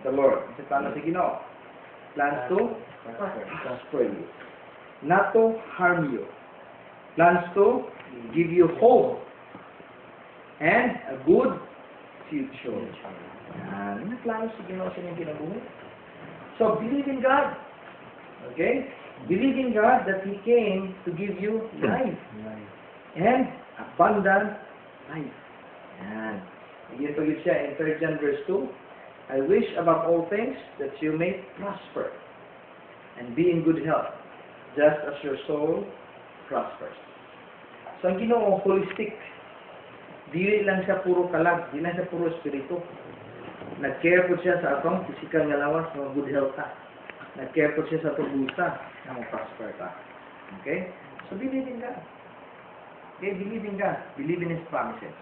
the Lord. Sa plano sa Ginoo. Plans to prosper you. Not to harm you. Plans to give you hope and a good future. Yan. Yung plano sa Ginoo sa inyong kinabuhi. So, believe in God. Okay? Believe in God that He came to give you life. And abundant life. Yan. Again, pag siya in 3 John verse 2, I wish above all things that you may prosper and be in good health, just as your soul prospers. So, ang Ginoo, holistic. Dili lang siya puro kalag, dili lang siya puro espiritu. Nag-care po siya sa atong physical nga lawas, mga good health ta. Nag-care po siya sa atong busa, na mag-prosper ta. Okay? So, believe in God. Okay, believe in God. Believe in His promises.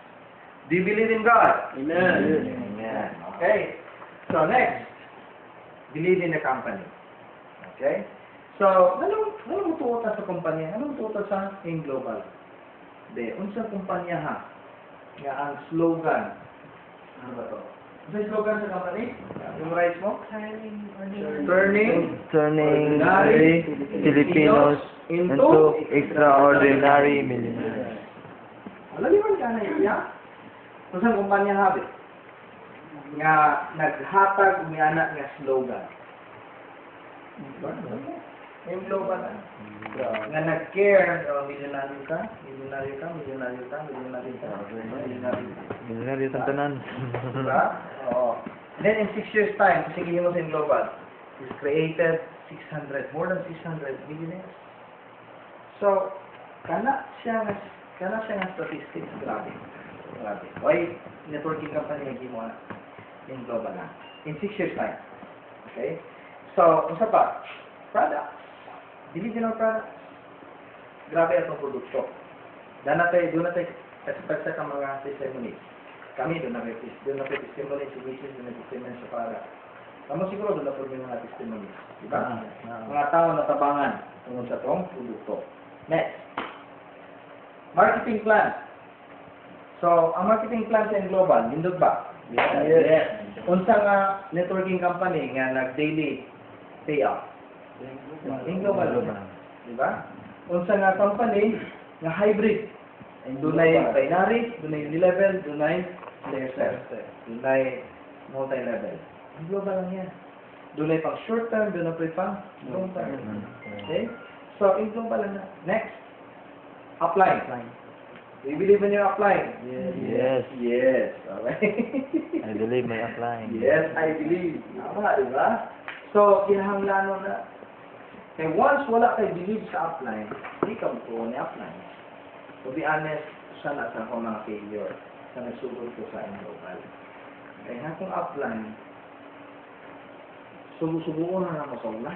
Do you believe in God? Amen. Amen. Okay. So, next. Believe in the company. Okay? So, anong tuota sa kumpanya? Anong tuota sa in global? De, unsang kumpanya ha? Nga ang slogan. Ano ba to? Ano yung slogan sa company? Memorize mo? Turning Ordinary Filipinos into extraordinary millionaires. Malaliman ka na iya. Unsang kumpanya ha? Nga naghatag umianak nga slogan. Yung global na. Nga nag-care, milyonaryo ka, milyonaryo ka, milyonaryo ka, milyonaryo ka, milyonaryo ka. Millionaire sa tanan. Diba? Oo. Then in 6 years time, sige mo sa global, is created 600, more than 600 millionaires. So, kana siya nga statistics, grabe. Grabe. Why networking company nga mo na in global na? In 6 years time. Okay? So, unsa pa? Products. Believe in our products. Grabe atong produkto. Doon natin expect sa mga testimonies. Kami doon na testimony si Mrs. doon na testimony sa product. Kamu siguro doon na po yung mga testimonies. Diba? Mga tao na tabangan tungkol sa itong produkto. Next. Marketing plan. So, ang marketing plan sa global, nindot ba? Yes. Unsa nga networking company nga nag-daily payout? In global. Diba? Unsa nga company nga hybrid. Dunay binary, dunay unilevel, dunay layer set. Dunay multi-level. In global lang yan. Dunay pang short term, dunay pang long term. Okay? So, in global lang na. Next. Apply. Do you believe in your applying? Yes. Yes. Okay. I believe may applying. Yes, I believe. Tama, di ba? So, kinahanglanon na. Kaya once wala kay believe sa upline, hindi ka mo ni upline. To be honest, sana sa akong mga failure sa nagsugod ko sa global. Kaya akong upline, subukan na mo sa una.